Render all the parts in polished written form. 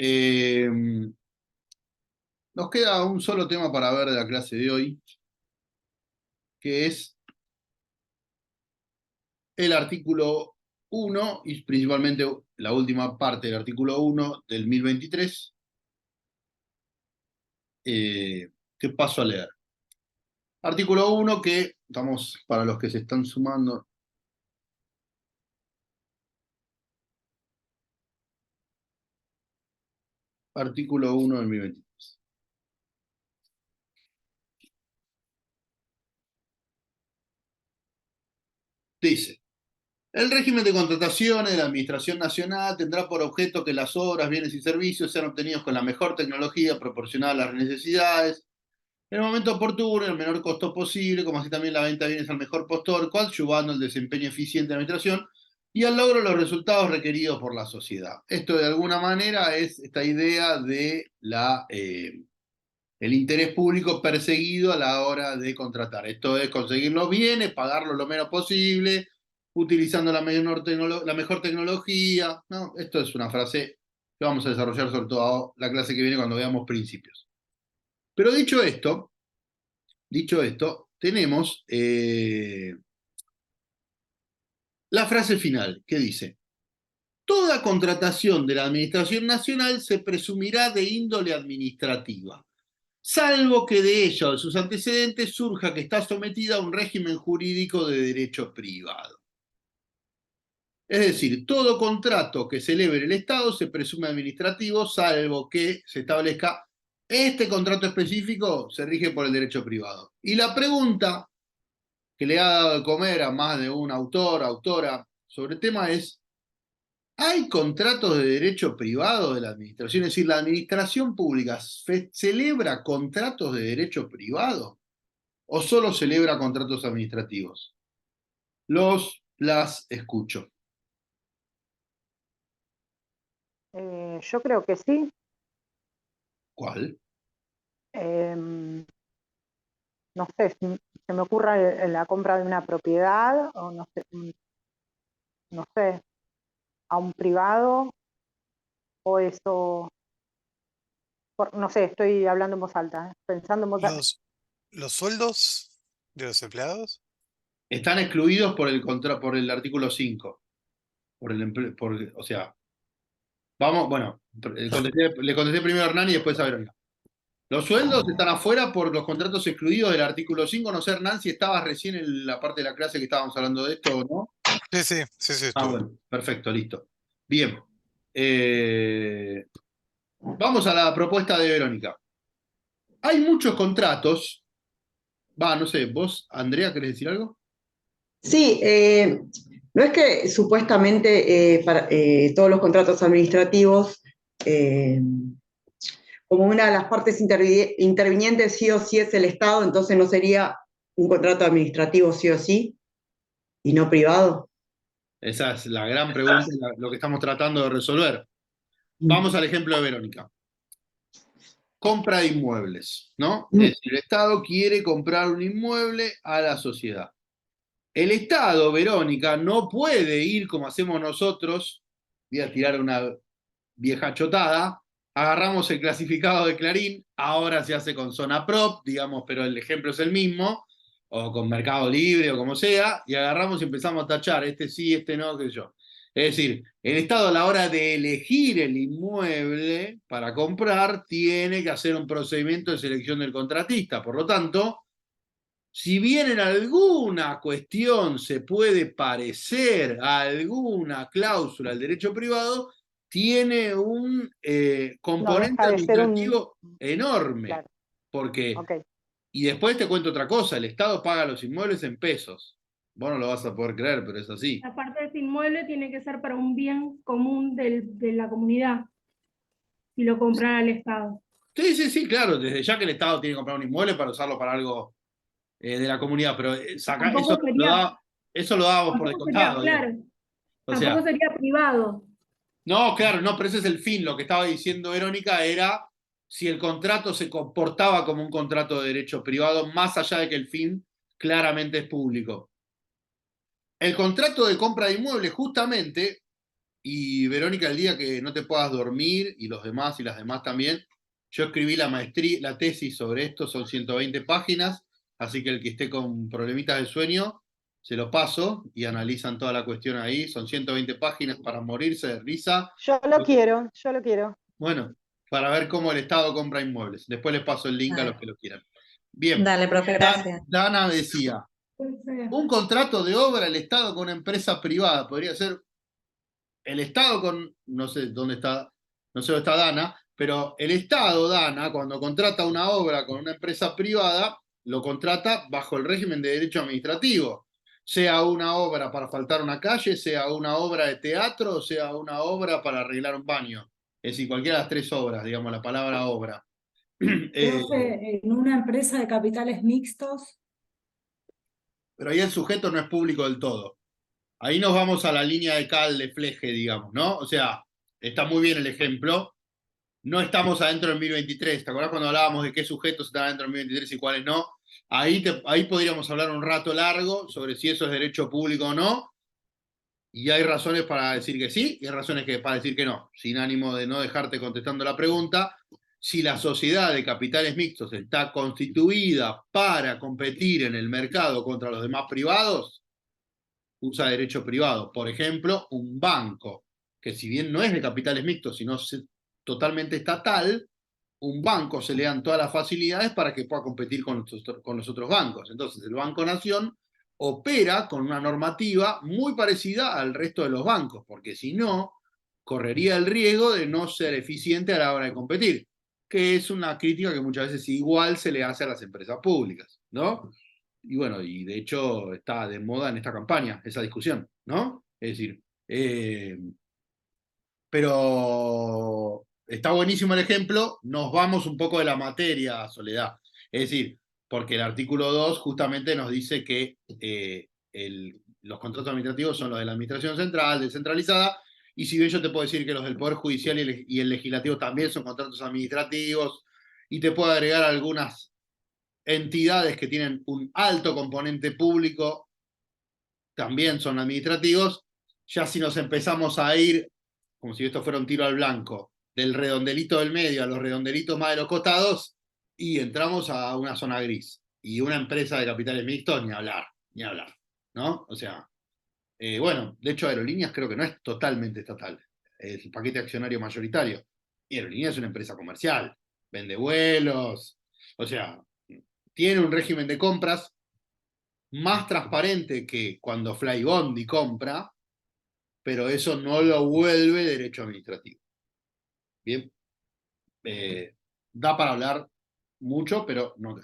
Eh, Nos queda un solo tema para ver de la clase de hoy, que es el artículo 1 y principalmente la última parte del artículo 1 del 1023, que paso a leer. Artículo 1 que, estamos para los que se están sumando, artículo 1 del 1023. Dice, el régimen de contrataciones de la Administración Nacional tendrá por objeto que las obras, bienes y servicios sean obtenidos con la mejor tecnología proporcionada a las necesidades, en el momento oportuno, el menor costo posible, como así también la venta de bienes al mejor postor, coadyuvando el desempeño eficiente de la administración y al logro de los resultados requeridos por la sociedad. Esto de alguna manera es esta idea de el interés público perseguido a la hora de contratar. Esto es conseguir los bienes, pagarlos lo menos posible, utilizando la mejor tecnología, ¿no? Esto es una frase que vamos a desarrollar sobre todo la clase que viene cuando veamos principios. Pero dicho esto, tenemos la frase final que dice, toda contratación de la Administración Nacional se presumirá de índole administrativa, salvo que de ella o de sus antecedentes surja que está sometida a un régimen jurídico de derecho privado. Es decir, todo contrato que celebre el Estado se presume administrativo, salvo que se establezca este contrato específico se rige por el derecho privado. Y la pregunta que le ha dado de comer a más de un autor, autora sobre el tema es, ¿hay contratos de derecho privado de la administración? Es decir, ¿la administración pública celebra contratos de derecho privado o solo celebra contratos administrativos? Las escucho. Yo creo que sí. ¿Cuál? No sé, se me ocurre la compra de una propiedad o no sé, a un privado o eso, no sé, estoy hablando en voz alta, pensando en voz alta. ¿Los sueldos de los empleados? Están excluidos por por el artículo 5. O sea, vamos, bueno, le contesté primero a Hernán y después a Verónica. Los sueldos están afuera por los contratos excluidos del artículo 5. No sé, Hernán, si estabas recién en la parte de la clase que estábamos hablando de esto o no. Sí, Ah, estuve. bueno, perfecto, listo. Bien. Vamos a la propuesta de Verónica. Hay muchos contratos. No sé, vos, Andrea, ¿querés decir algo? Sí, no es que supuestamente todos los contratos administrativos, como una de las partes intervinientes sí o sí es el Estado, entonces no sería un contrato administrativo sí o sí y no privado. Esa es la gran pregunta, lo que estamos tratando de resolver. Vamos al ejemplo de Verónica. Compra de inmuebles, ¿no? Es decir, el Estado quiere comprar un inmueble a la sociedad. El Estado, Verónica, no puede ir como hacemos nosotros, voy a tirar una vieja chotada, agarramos el clasificado de Clarín, ahora se hace con zona prop, digamos, pero el ejemplo es el mismo, o con Mercado Libre o como sea, y agarramos y empezamos a tachar, este sí, este no, qué sé yo. Es decir, el Estado a la hora de elegir el inmueble para comprar tiene que hacer un procedimiento de selección del contratista. Por lo tanto, si bien en alguna cuestión se puede parecer a alguna cláusula del derecho privado, tiene un componente administrativo enorme. Claro. Porque, Okay. y después te cuento otra cosa, el Estado paga los inmuebles en pesos. Vos no lo vas a poder creer, pero es así. La parte de ese inmueble tiene que ser para un bien común de la comunidad, si lo compran al Estado. Sí, claro, desde ya que el Estado tiene que comprar un inmueble para usarlo para algo de la comunidad, pero eso lo dábamos por descontado. Claro, O sea, tampoco sería privado. no, claro, no, pero ese es el fin. Lo que estaba diciendo Verónica era si el contrato se comportaba como un contrato de derecho privado, más allá de que el fin claramente es público. El contrato de compra de inmuebles, justamente, Y Verónica, el día que no te puedas dormir, y los demás y las demás también, yo escribí la maestría, la tesis sobre esto, son 120 páginas, así que el que esté con problemitas de sueño, se lo paso y analizan toda la cuestión ahí. Son 120 páginas para morirse de risa. Yo lo quiero, yo lo quiero. Bueno, para ver cómo el Estado compra inmuebles. Después les paso el link a los que lo quieran. Bien, Dale, profe, gracias. Dana decía, un contrato de obra el Estado con una empresa privada, podría ser el Estado con, no sé dónde está, no sé dónde está Dana, pero el Estado, Dana, cuando contrata una obra con una empresa privada, lo contrata bajo el régimen de derecho administrativo. Sea una obra para asfaltar una calle, sea una obra de teatro, sea una obra para arreglar un baño. Es decir, cualquiera de las tres obras, digamos, la palabra obra. Profe, en una empresa de capitales mixtos, Pero ahí el sujeto no es público del todo. Ahí nos vamos a la línea de Cal de Fleje, digamos, ¿no? O sea, está muy bien el ejemplo. No estamos adentro del 2023. ¿Te acordás cuando hablábamos de qué sujetos están adentro del 2023 y cuáles no? Ahí podríamos hablar un rato largo sobre si eso es derecho público o no. Y hay razones para decir que sí y hay razones para decir que no. Sin ánimo de no dejarte contestando la pregunta, si la sociedad de capitales mixtos está constituida para competir en el mercado contra los demás privados, usa derecho privado. Por ejemplo, un banco, que si bien no es de capitales mixtos, sino totalmente estatal, un banco se le dan todas las facilidades para que pueda competir con los otros bancos. Entonces, el Banco Nación opera con una normativa muy parecida al resto de los bancos, porque si no, correría el riesgo de no ser eficiente a la hora de competir, que es una crítica que muchas veces igual se le hace a las empresas públicas, ¿no? Y bueno, y de hecho está de moda en esta campaña esa discusión, ¿no? Es decir, pero está buenísimo el ejemplo, nos vamos un poco de la materia, Soledad. Es decir, porque el artículo 2 justamente nos dice que los contratos administrativos son los de la administración central, descentralizada, y si bien yo te puedo decir que los del Poder Judicial y el Legislativo también son contratos administrativos, y te puedo agregar algunas entidades que tienen un alto componente público, también son administrativos, ya si nos empezamos a ir, como si esto fuera un tiro al blanco, del redondelito del medio a los redondelitos más de los costados, y entramos a una zona gris. Y una empresa de capitales mixtos, ni hablar, ¿no? O sea, bueno, de hecho Aerolíneas creo que no es totalmente estatal, es el paquete accionario mayoritario. Y Aerolíneas es una empresa comercial, vende vuelos, o sea, tiene un régimen de compras más transparente que cuando Flybondi compra, pero eso no lo vuelve derecho administrativo. Bien, da para hablar mucho, pero no.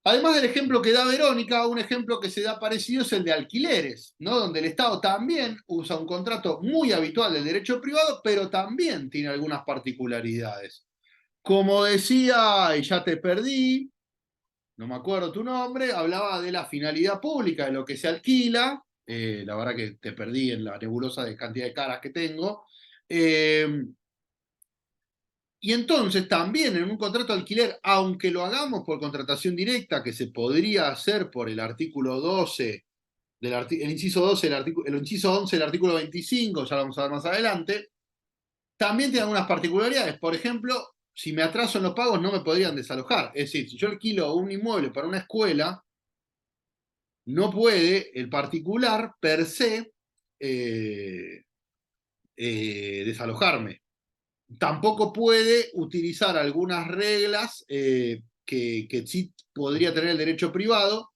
Además del ejemplo que da Verónica, un ejemplo que se da parecido es el de alquileres, ¿no? Donde el Estado también usa un contrato muy habitual del derecho privado, pero también tiene algunas particularidades. Como decía, y ya te perdí, no me acuerdo tu nombre, hablaba de la finalidad pública, de lo que se alquila. La verdad que te perdí en la nebulosa de cantidad de caras que tengo. Y entonces también en un contrato de alquiler, aunque lo hagamos por contratación directa, que se podría hacer por el artículo 12, el inciso 12, el inciso 11 del artículo 25, ya lo vamos a ver más adelante, también tiene algunas particularidades. Por ejemplo, si me atraso en los pagos no me podrían desalojar. Es decir, si yo alquilo un inmueble para una escuela, no puede el particular per se desalojarme. Tampoco puede utilizar algunas reglas que sí podría tener el derecho privado,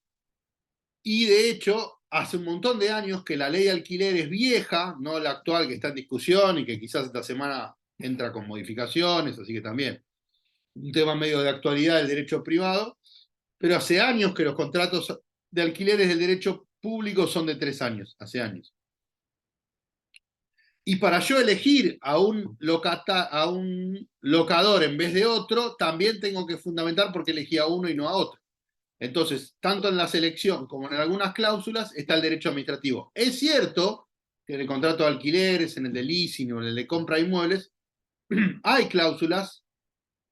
y de hecho hace un montón de años que la ley de alquiler es vieja, no la actual que está en discusión y que quizás esta semana entra con modificaciones, así que también un tema medio de actualidad del derecho privado, pero hace años que los contratos de alquileres del derecho público son de 3 años, hace años. Y para yo elegir a un locador en vez de otro, también tengo que fundamentar por qué elegí a uno y no a otro. Entonces, tanto en la selección como en algunas cláusulas está el derecho administrativo. Es cierto que en el contrato de alquileres, en el de leasing o en el de compra de inmuebles, hay cláusulas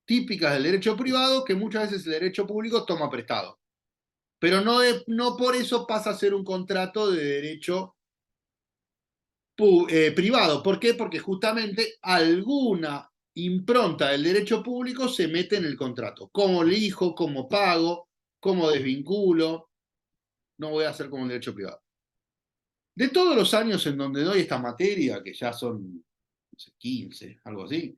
típicas del derecho privado que muchas veces el derecho público toma prestado. Pero no por eso pasa a ser un contrato de derecho privado. ¿Por qué? Porque justamente alguna impronta del derecho público se mete en el contrato. ¿Cómo elijo? ¿Cómo pago? ¿Cómo desvinculo? No voy a hacer como el derecho privado. De todos los años en donde doy esta materia, que ya son no sé, 15, algo así,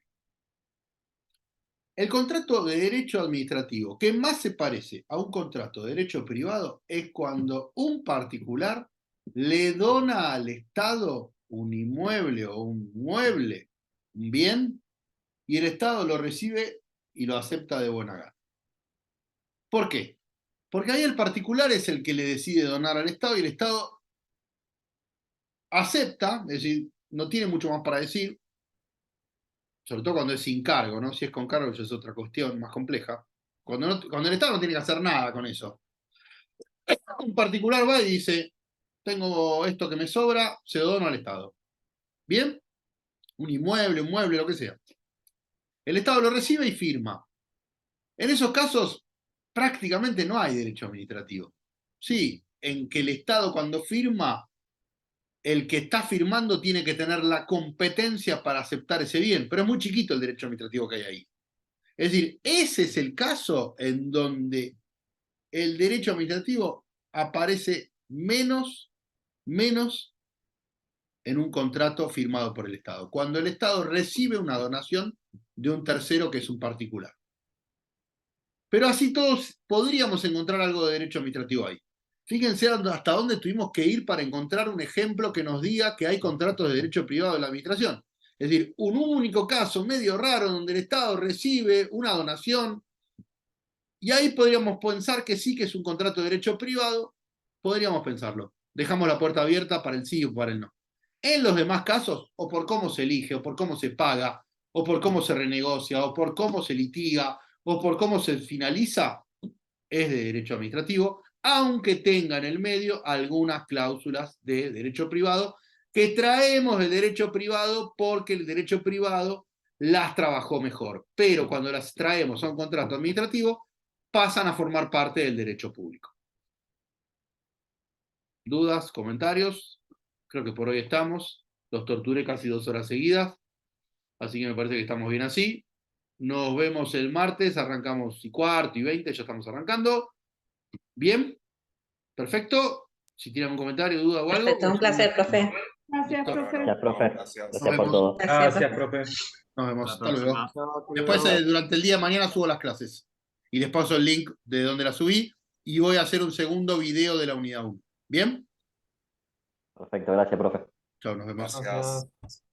el contrato de derecho administrativo que más se parece a un contrato de derecho privado es cuando un particular le dona al Estado un inmueble o un mueble, un bien, y el Estado lo recibe y lo acepta de buena gana. ¿Por qué? Porque ahí el particular es el que le decide donar al Estado y el Estado acepta, es decir, no tiene mucho más para decir, sobre todo cuando es sin cargo, ¿no? Si es con cargo ya es otra cuestión más compleja. Cuando el Estado no tiene que hacer nada con eso. Un particular va y dice, tengo esto que me sobra, se lo dono al Estado. ¿Bien? Un mueble, lo que sea. El Estado lo recibe y firma. En esos casos, prácticamente no hay derecho administrativo. Sí, en que el Estado cuando firma, el que está firmando tiene que tener la competencia para aceptar ese bien, pero es muy chiquito el derecho administrativo que hay ahí. Es decir, ese es el caso en donde el derecho administrativo aparece menos en un contrato firmado por el Estado, cuando el Estado recibe una donación de un tercero que es un particular. Pero así todos podríamos encontrar algo de derecho administrativo ahí. Fíjense hasta dónde tuvimos que ir para encontrar un ejemplo que nos diga que hay contratos de derecho privado en la administración. Es decir, un único caso medio raro donde el Estado recibe una donación y ahí podríamos pensar que sí que es un contrato de derecho privado, podríamos pensarlo. Dejamos la puerta abierta para el sí o para el no. En los demás casos, o por cómo se elige, o por cómo se paga, o por cómo se renegocia, o por cómo se litiga, o por cómo se finaliza, es de derecho administrativo, aunque tenga en el medio algunas cláusulas de derecho privado que traemos del derecho privado porque el derecho privado las trabajó mejor. Pero cuando las traemos a un contrato administrativo, pasan a formar parte del derecho público. ¿Dudas? ¿Comentarios? Creo que por hoy estamos. Los torturé casi 2 horas seguidas, así que me parece que estamos bien así. Nos vemos el martes, arrancamos 1:15, ya estamos arrancando. ¿Bien? Perfecto. Si tienen un comentario, duda o algo. Perfecto, un placer, profe. Gracias, profe. Gracias, profe. Nos Gracias por vemos. todo. Gracias, profe. Nos vemos. La Hasta luego. próxima. Después, durante el día de mañana subo las clases. Y les paso el link de donde las subí. Y voy a hacer un segundo video de la unidad 1. ¿Bien? Perfecto, gracias, profe. Chao, nos vemos. Gracias.